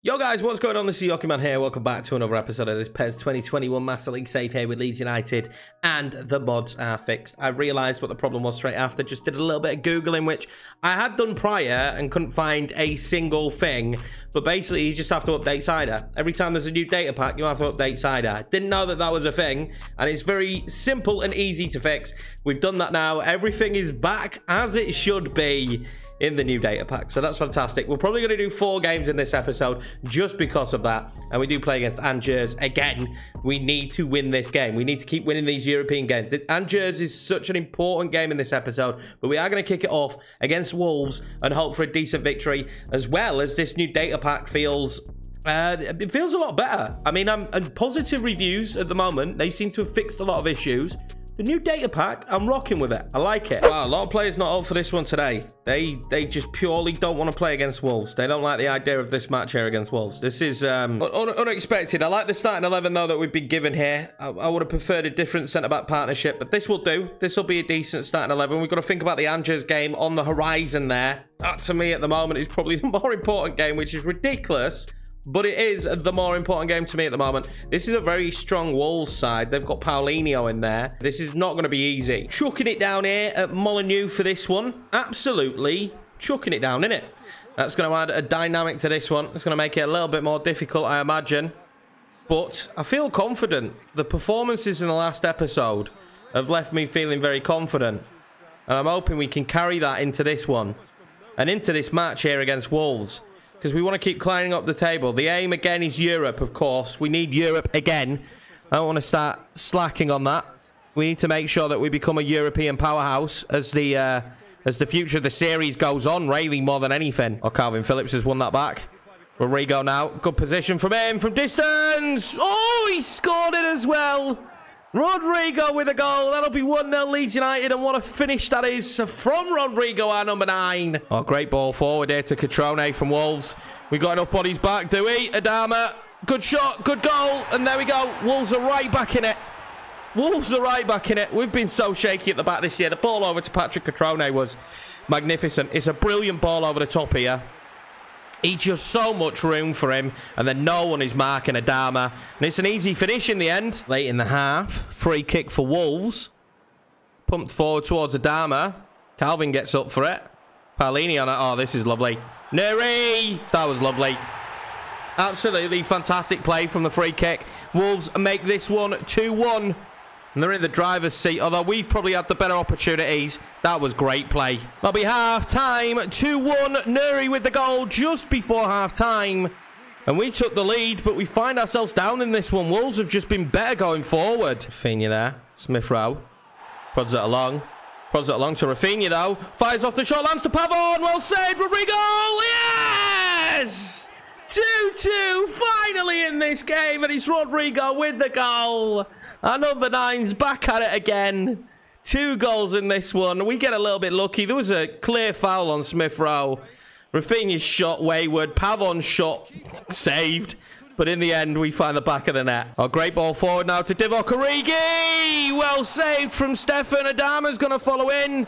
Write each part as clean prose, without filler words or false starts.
Yo guys, what's going on? This is Yoki Man here. Welcome back to another episode of this PES 2021 Master League save here with Leeds United, and the mods are fixed. I realised what the problem was straight after, just did a little bit of Googling, which I had done prior and couldn't find a single thing, but basically you just have to update Cider. Every time there's a new data pack, you have to update Cider. Didn't know that that was a thing, and it's very simple and easy to fix. We've done that now. Everything is back as it should be in the new data pack, so that's fantastic. We're probably going to do 4 games in this episode just because of that, and we do play against Angers again. We need to win this game. We need to keep winning these European games. Angers is such an important game in this episode, but we are going to kick it off against Wolves and hope for a decent victory, as well as this new data pack feels it feels a lot better. I mean, I'm positive reviews at the moment. They seem to have fixed a lot of issues. The new data pack, I'm rocking with it. I like it. Wow, a lot of players not up for this one today. They just purely don't want to play against Wolves. They don't like the idea of this match here against Wolves. This is unexpected. I like the starting 11, though, that we've been given here. I would have preferred a different centre-back partnership, but this will do. This will be a decent starting 11. We've got to think about the Angers game on the horizon there. That, to me, at the moment, is probably the more important game, which is ridiculous. But it is the more important game to me at the moment. This is a very strong Wolves side. They've got Paulinho in there. This is not going to be easy. Chucking it down here at Molyneux for this one. Absolutely chucking it down, innit? That's going to add a dynamic to this one. It's going to make it a little bit more difficult, I imagine. But I feel confident. The performances in the last episode have left me feeling very confident. And I'm hoping we can carry that into this one. And into this match here against Wolves. Because we want to keep climbing up the table. The aim, again, is Europe, of course. We need Europe again. I don't want to start slacking on that. We need to make sure that we become a European powerhouse as the future of the series goes on, really, more than anything. Oh, Calvin Phillips has won that back. Rodrigo now. Good position from him from distance. Oh, he scored it as well. Rodrigo with a goal. That'll be 1-0 Leeds United, and what a finish that is from Rodrigo, our number 9. Oh, great ball forward here to Catrone from Wolves. We got enough bodies back, do we? Adama, good shot, good goal, and there we go. Wolves are right back in it. Wolves are right back in it. We've been so shaky at the back this year. The ball over to Patrick Catrone was magnificent. It's a brilliant ball over the top here. He's just so much room for him, and then no one is marking Adama, and it's an easy finish in the end. Late in the half, free kick for Wolves, pumped forward towards Adama. Calvin gets up for it. Paulinho on it. Oh, this is lovely. Neri, that was lovely. Absolutely fantastic play from the free kick. Wolves make this one 2-1. And they're in the driver's seat, although we've probably had the better opportunities. That was great play. That'll be half-time. 2-1. Nuri with the goal just before half-time. And we took the lead, but we find ourselves down in this one. Wolves have just been better going forward. Rafinha there. Smith Rowe. Prods it along. Prods it along to Rafinha, though. Fires off the shot. Lands to Pavon. Well saved. Rodrigo. Yes! 2-2. Finally in this game. And it's Rodrigo with the goal. Our number 9's back at it again. 2 goals in this one. We get a little bit lucky. There was a clear foul on Smith Rowe. Rafinha's shot wayward. Pavon's shot saved. But in the end, we find the back of the net. Oh, great ball forward now to Divock Origi. Well saved from Stefan. Adama's going to follow in.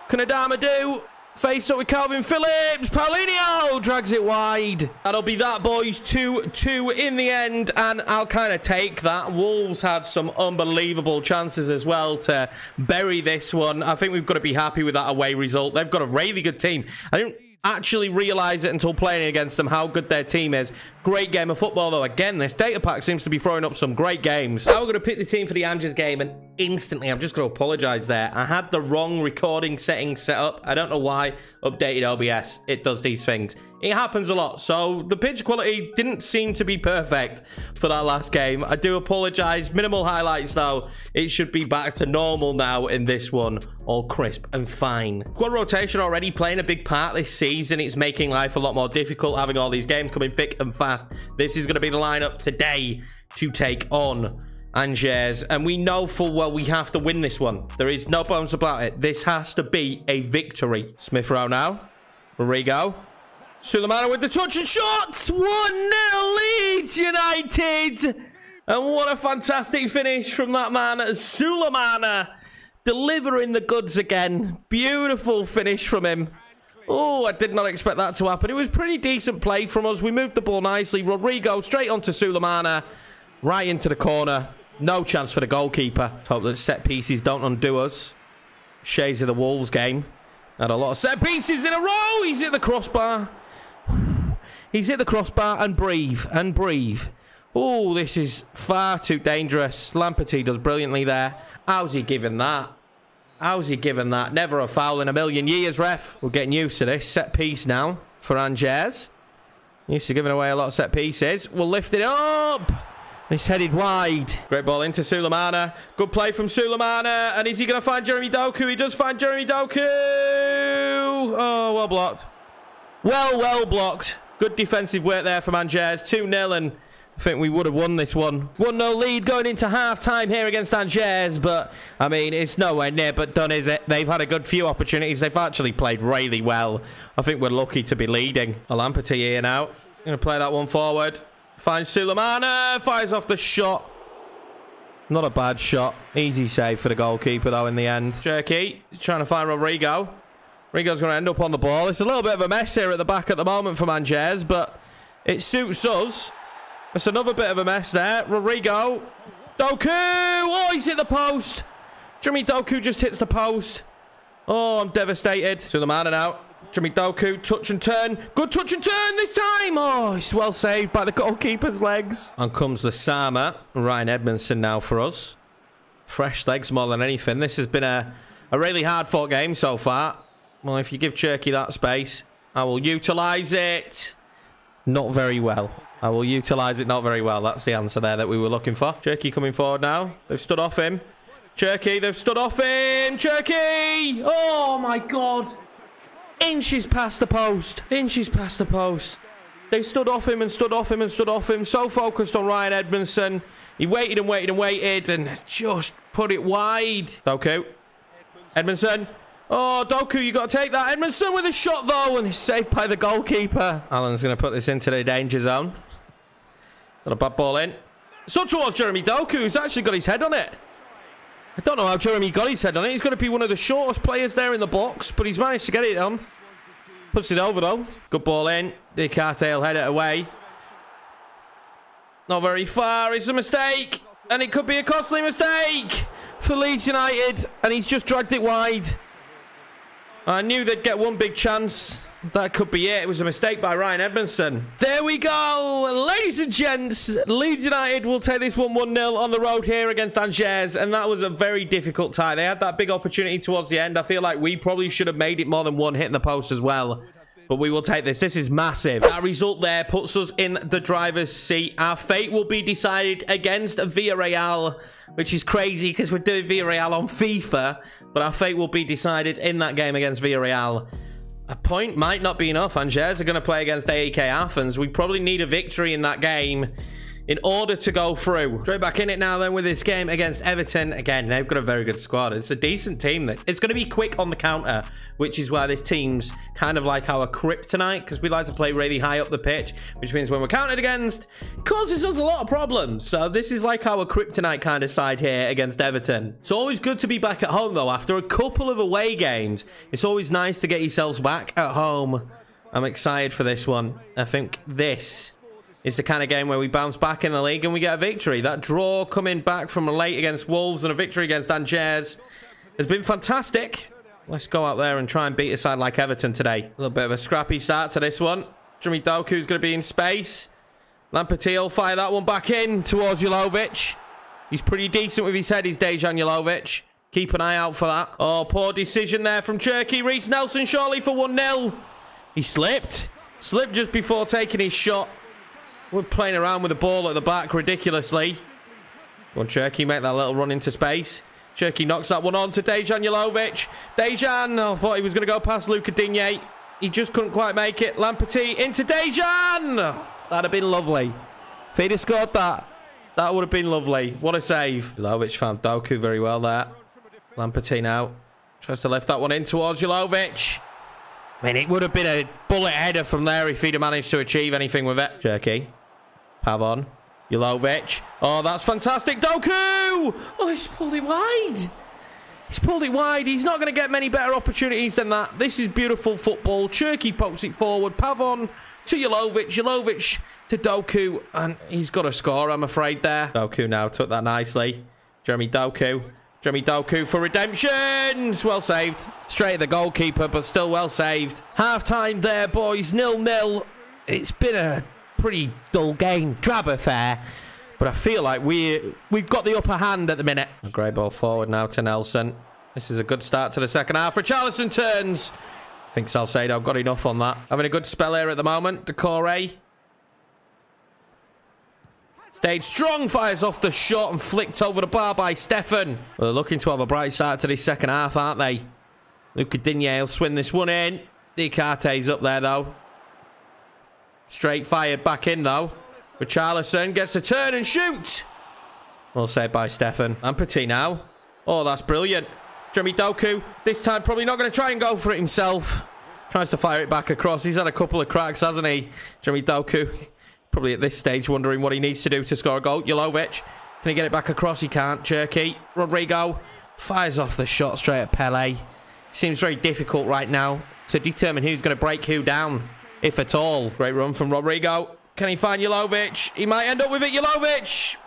Can Adama do? Faced up with Calvin Phillips. Paulinho drags it wide. That'll be that, boys. 2-2 in the end, and I'll kind of take that. Wolves had some unbelievable chances as well to bury this one. I think we've got to be happy with that away result. They've got a really good team. I didn't actually realize it until playing against them how good their team is. Great game of football, though. Again, this data pack seems to be throwing up some great games. Now we're going to pick the team for the Angers game, and instantly I'm just going to apologize there. I had the wrong recording settings set up. I don't know why. Updated OBS, it does these things. It happens a lot. So the pitch quality didn't seem to be perfect for that last game. I do apologize. Minimal highlights, though. It should be back to normal now in this one. All crisp and fine. Squad rotation already playing a big part this season. It's making life a lot more difficult having all these games coming thick and fast. This is going to be the lineup today to take on Angers, and we know full well we have to win this one. There is no bones about it. This has to be a victory. Smith Rowe now. Rodrigo. Sulemana with the touch and shot. 1-0 Leeds United. And what a fantastic finish from that man, Sulemana. Delivering the goods again. Beautiful finish from him. Oh, I did not expect that to happen. It was pretty decent play from us. We moved the ball nicely. Rodrigo straight onto Sulemana. Right into the corner. No chance for the goalkeeper. Hope that set pieces don't undo us. Shades of the Wolves game. Had a lot of set pieces in a row. He's hit the crossbar. He's hit the crossbar and breathe. And breathe. Oh, this is far too dangerous. Lamperty does brilliantly there. How's he given that? How's he given that? Never a foul in a million years, ref. We're getting used to this. Set piece now for Angers. Used to giving away a lot of set pieces. We'll lift it up. It's headed wide. Great ball into Sulemana. Good play from Sulemana. And is he going to find Jeremy Doku? He does find Jeremy Doku. Oh, well blocked. Well blocked. Good defensive work there from Angers. 2-0, and I think we would have won this one. 1-0 lead going into half-time here against Angers, but, I mean, it's nowhere near but done, is it? They've had a good few opportunities. They've actually played really well. I think we're lucky to be leading. Lamperty here now. Going to play that one forward. Finds Sulemana. Fires off the shot. Not a bad shot. Easy save for the goalkeeper, though, in the end. Jerky trying to find Rodrigo. Rodrigo's going to end up on the ball. It's a little bit of a mess here at the back at the moment from Angers, but it suits us. It's another bit of a mess there. Rodrigo. Doku. Oh, he's hit the post. Jeremy Doku just hits the post. Oh, I'm devastated. Sulemana now. Jeremy Doku. Touch and turn. Good touch and turn this time. Oh, it's well saved by the goalkeeper's legs. On comes the Sama. Ryan Edmondson now for us. Fresh legs more than anything. This has been a really hard-fought game so far. Well, if you give Cherky that space, I will utilise it. Not very well. I will utilise it not very well. That's the answer there that we were looking for. Cherky coming forward now. They've stood off him. Cherky, they've stood off him. Cherky! Oh, my God. Inches past the post. Inches past the post. They stood off him and stood off him and stood off him. So focused on Ryan Edmondson. He waited and waited and waited and just put it wide. Doku. Edmondson. Oh, Doku, you got to take that. Edmondson with a shot, though, and it's saved by the goalkeeper. Alan's going to put this into the danger zone. Got a bad ball in. So towards Jeremy Doku, who's actually got his head on it. I don't know how Jeremy got his head on it. He's going to be one of the shortest players there in the box, but he's managed to get it on. Puts it over, though. Good ball in. Descartes will head it away. Not very far. It's a mistake, and it could be a costly mistake for Leeds United, and he's just dragged it wide. I knew they'd get one big chance. That could be it. It was a mistake by Ryan Edmondson. There we go. Ladies and gents, Leeds United will take this one 1-0 on the road here against Angers. And that was a very difficult tie. They had that big opportunity towards the end. I feel like we probably should have made it more than one hit in the post as well. But we will take this. This is massive. That result there puts us in the driver's seat. Our fate will be decided against Villarreal, which is crazy because we're doing Villarreal on FIFA. But our fate will be decided in that game against Villarreal. A point might not be enough. Angers are going to play against AEK Athens. We probably need a victory in that game in order to go through. Straight back in it now then with this game against Everton. Again, they've got a very good squad. It's a decent team. It's going to be quick on the counter, which is why this team's kind of like our kryptonite, because we like to play really high up the pitch, which means when we're countered against, it causes us a lot of problems. So this is like our kryptonite kind of side here against Everton. It's always good to be back at home, though. After a couple of away games, it's always nice to get yourselves back at home. I'm excited for this one. I think this is the kind of game where we bounce back in the league and we get a victory. That draw coming back from late against Wolves and a victory against Angers has been fantastic. Let's go out there and try and beat a side like Everton today. A little bit of a scrappy start to this one. Jeremy Doku's going to be in space. Lamperty will fire that one back in towards Julovic. He's pretty decent with his head, he's Dejan Julovic. Keep an eye out for that. Oh, poor decision there from Cherky. Reece Nelson surely for 1-0. He slipped. Slipped just before taking his shot. We're playing around with the ball at the back ridiculously. Go on, Cherky, make that little run into space. Cherky knocks that one on to Dejan Julovic. Dejan, I thought he was going to go past Luca Digne. He just couldn't quite make it. Lamperty into Dejan. That'd have been lovely. If he'd have scored that, that would have been lovely. What a save. Julovic found Doku very well there. Lamperty now tries to lift that one in towards Julovic. I mean, it would have been a bullet header from there if he'd have managed to achieve anything with it. Cherky. Pavon. Julovic. Oh, that's fantastic. Doku! Oh, he's pulled it wide. He's pulled it wide. He's not going to get many better opportunities than that. This is beautiful football. Cherky pokes it forward. Pavon to Jovic. Jovic to Doku. And he's got a score, I'm afraid, there. Doku now took that nicely. Jeremy Doku. Jeremy Doku for redemption. Well saved. Straight at the goalkeeper, but still well saved. Half-time there, boys. 0-0. It's been a pretty dull game. Drab affair. But I feel like we've got the upper hand at the minute. A great ball forward now to Nelson. This is a good start to the second half. Richarlison turns. I think Salcedo got enough on that. Having a good spell here at the moment. Decore. Stayed strong. Fires off the shot and flicked over the bar by Stefan. Well, they're looking to have a bright start to this second half, aren't they? Luca Digne will swing this one in. Dicate's up there, though. Straight fired back in, though. Richarlison gets to turn and shoot. Well saved by Stefan. And Petit now. Oh, that's brilliant. Jeremy Doku, this time probably not going to try and go for it himself. Tries to fire it back across. He's had a couple of cracks, hasn't he? Jeremy Doku, probably at this stage wondering what he needs to do to score a goal. Jovic, can he get it back across? He can't. Cherky. Rodrigo fires off the shot straight at Pele. Seems very difficult right now to determine who's going to break who down, if at all. Great run from Rodrigo. Can he find Jovic? He might end up with it. Jovic!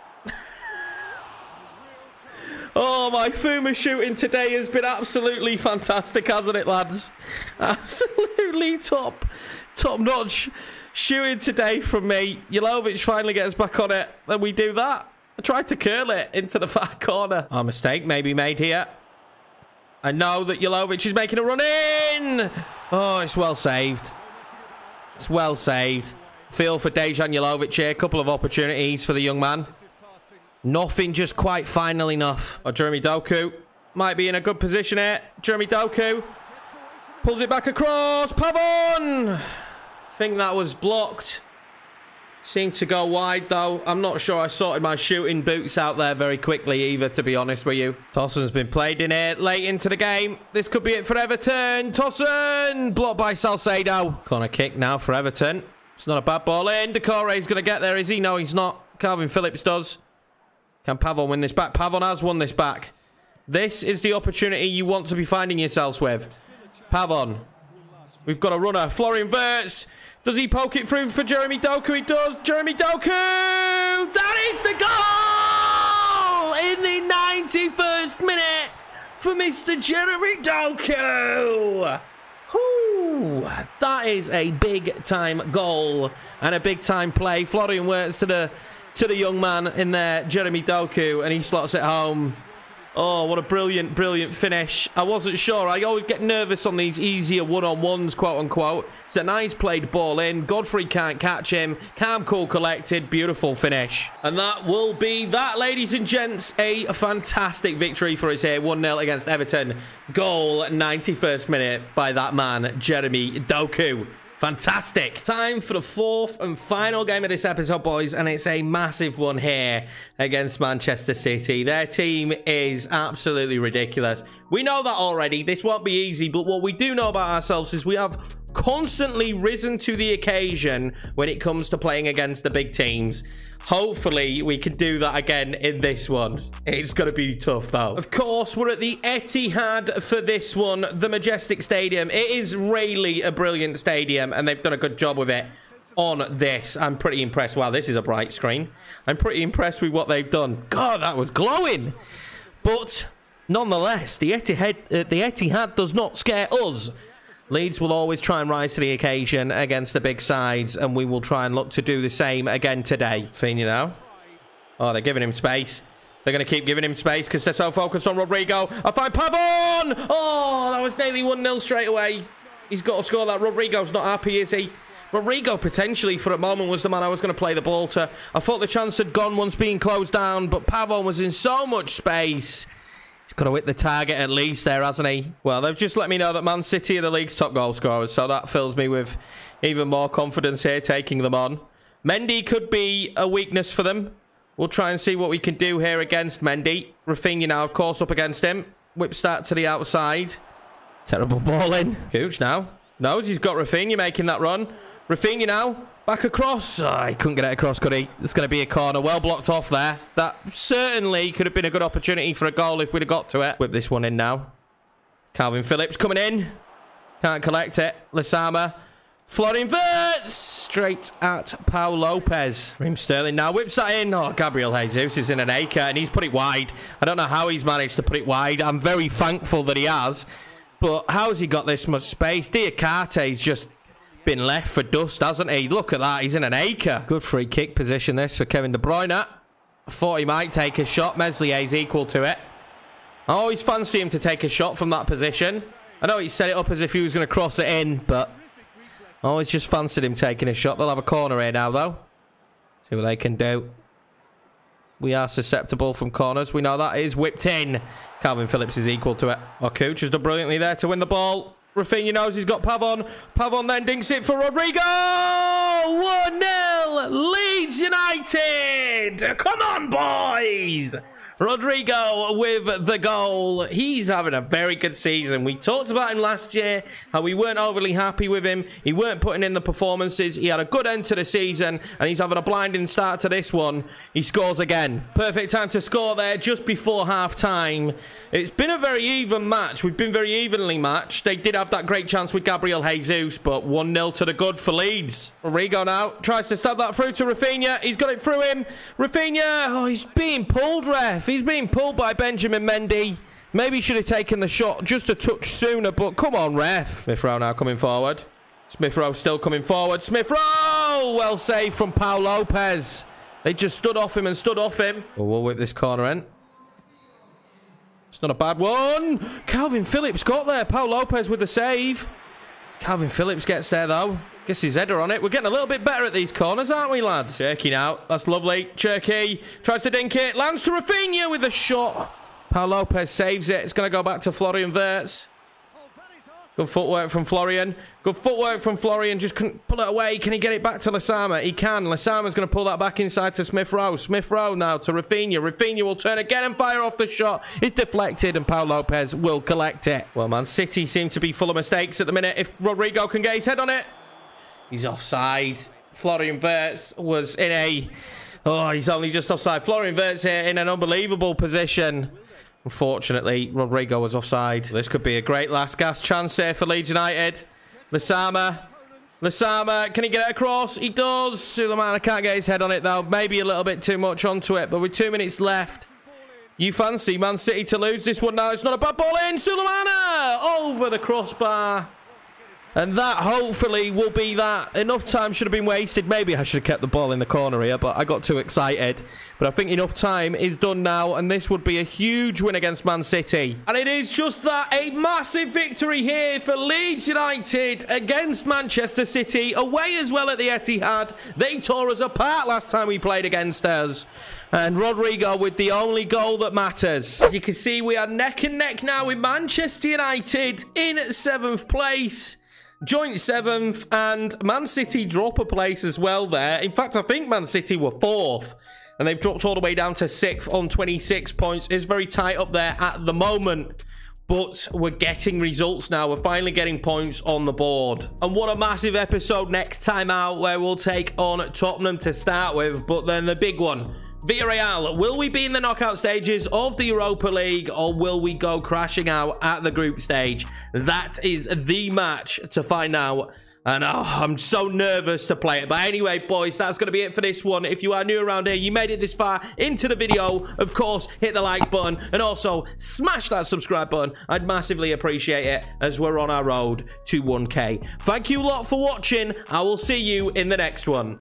Oh, my FUMA shooting today has been absolutely fantastic, hasn't it, lads? Absolutely top-notch shooting today from me. Jovic finally gets back on it. Then we do that. I tried to curl it into the far corner. Our mistake may be made here. I know that Jovic is making a run in. Oh, it's well saved. It's well saved. Feel for Dejan Jovic here. A couple of opportunities for the young man. Nothing just quite final enough. Oh, Jeremy Doku might be in a good position here. Jeremy Doku pulls it back across. Pavon! I think that was blocked. Seemed to go wide, though. I'm not sure I sorted my shooting boots out there very quickly either, to be honest with you. Tosson's been played in here late into the game. This could be it for Everton. Tosson! Blocked by Salcedo. Corner kick now for Everton. It's not a bad ball in. Decore's going to get there, is he? No, he's not. Calvin Phillips does. Can Pavon win this back? Pavon has won this back. This is the opportunity you want to be finding yourselves with. Pavon. We've got a runner. Florian Wirtz. Does he poke it through for Jeremy Doku? He does. Jeremy Doku! That is the goal! In the 91st minute for Mr. Jeremy Doku! Ooh, that is a big-time goal and a big-time play. Florian Wirtz to the young man in there, Jeremy Doku, and he slots it home. Oh, what a brilliant, brilliant finish. I wasn't sure. I always get nervous on these easier one-on-ones, quote-unquote. It's a nice played ball in. Godfrey can't catch him. Calm, cool, collected. Beautiful finish. And that will be that, ladies and gents. A fantastic victory for us here. 1-0 against Everton. Goal, 91st minute by that man, Jeremy Doku. Fantastic. Time for the fourth and final game of this episode, boys, and it's a massive one here against Manchester City. Their team is absolutely ridiculous. We know that already. This won't be easy, but what we do know about ourselves is we have constantly risen to the occasion when it comes to playing against the big teams. Hopefully, we can do that again in this one. It's going to be tough, though. Of course, we're at the Etihad for this one, the Majestic Stadium. It is really a brilliant stadium, and they've done a good job with it on this. I'm pretty impressed. Wow, this is a bright screen. I'm pretty impressed with what they've done. God, that was glowing. But nonetheless, the Etihad does not scare us. Leeds will always try and rise to the occasion against the big sides, and we will try and look to do the same again today. Fina now. Oh, they're giving him space. They're going to keep giving him space because they're so focused on Rodrigo. I find Pavon! Oh, that was nearly 1-0 straight away. He's got to score that. Rodrigo's not happy, is he? Rodrigo potentially for a moment was the man I was going to play the ball to. I thought the chance had gone once being closed down, but Pavon was in so much space. He's got to hit the target at least there, hasn't he? Well, they've just let me know that Man City are the league's top goal scorers, so that fills me with even more confidence here, taking them on. Mendy could be a weakness for them. We'll try and see what we can do here against Mendy. Rafinha now, of course, up against him. Whip start to the outside. Terrible ball in. Cooch now knows he's got Rafinha making that run. Rafinha now Back across. Oh, he couldn't get it across, could he? It's going to be a corner. Well blocked off there. That certainly could have been a good opportunity for a goal if we'd have got to it. Whip this one in now. Calvin Phillips coming in. Can't collect it. Lasama. Florian Wirtz. Straight at Paul Lopez. Raheem Sterling now whips that in. Oh, Gabriel Jesus is in an acre and he's put it wide. I don't know how he's managed to put it wide. I'm very thankful that he has. But how has he got this much space? Diacate's just been left for dust, hasn't he? Look at that. He's in an acre. Good free kick position this for Kevin De Bruyne. I thought he might take a shot. Meslier's equal to it. I always fancy him to take a shot from that position. I know he set it up as if he was going to cross it in, but I always just fancied him taking a shot. They'll have a corner here now, though. See what they can do. We are susceptible from corners. We know that is whipped in. Calvin Phillips is equal to it. Okuch has done brilliantly there to win the ball. Rafinha knows he's got Pavon. Pavon then dinks it for Rodrigo. 1-0. Leeds United. Come on, boys. Rodrigo with the goal. He's having a very good season. We talked about him last year, how we weren't overly happy with him. He weren't putting in the performances. He had a good end to the season, and he's having a blinding start to this one. He scores again. Perfect time to score there just before half-time. It's been a very even match. We've been very evenly matched. They did have that great chance with Gabriel Jesus, but 1-0 to the good for Leeds. Rodrigo now tries to stab that through to Rafinha. He's got it through him. Rafinha, oh, he's being pulled, ref. He's being pulled by Benjamin Mendy. Maybe he should have taken the shot just a touch sooner, but come on, ref. Smith Rowe now coming forward. Smith Rowe still coming forward. Smith Rowe! Well saved from Paul Lopez. They just stood off him and stood off him. Well, we'll whip this corner in. It's not a bad one. Calvin Phillips got there. Paul Lopez with the save. Calvin Phillips gets there, though. Gets his header on it. We're getting a little bit better at these corners, aren't we, lads? Cherky now. That's lovely. Cherky tries to dink it. Lands to Rafinha with a shot. Paul Lopez saves it. It's going to go back to Florian Wirtz. Good footwork from Florian. Good footwork from Florian. Just couldn't pull it away. Can he get it back to Lasama? He can. Lasama's going to pull that back inside to Smith Rowe. Smith Rowe now to Rafinha. Rafinha will turn again and fire off the shot. It's deflected and Paul Lopez will collect it. Well, Man City seem to be full of mistakes at the minute. If Rodrigo can get his head on it. He's offside. Florian Wirtz was in a... Oh, he's only just offside. Florian Wirtz here in an unbelievable position. Unfortunately, Rodrigo was offside. This could be a great last gasp chance here for Leeds United. Lasama. Lasama, can he get it across? He does. Sulemana can't get his head on it, though. Maybe a little bit too much onto it, but with 2 minutes left, you fancy Man City to lose this one now. It's not a bad ball in. Sulemana over the crossbar. And that, hopefully, will be that. Enough time should have been wasted. Maybe I should have kept the ball in the corner here, but I got too excited. But I think enough time is done now, and this would be a huge win against Man City. And it is just that, a massive victory here for Leeds United against Manchester City. Away as well at the Etihad. They tore us apart last time we played against us. And Rodrigo with the only goal that matters. As you can see, we are neck and neck now with Manchester United in 7th place. Joint 7th, and Man City drop a place as well there. In fact, I think Man City were 4th, and they've dropped all the way down to 6th on 26 points. It's very tight up there at the moment, but we're getting results now. We're finally getting points on the board. And what a massive episode next time out, where we'll take on Tottenham to start with, but then the big one, Villarreal. Will we be in the knockout stages of the Europa League, or will we go crashing out at the group stage? That is the match to find out. And I'm so nervous to play it. But anyway, boys, that's going to be it for this one. If you are new around here, you made it this far into the video, of course, hit the like button and also smash that subscribe button. I'd massively appreciate it as we're on our road to 1K. Thank you a lot for watching. I will see you in the next one.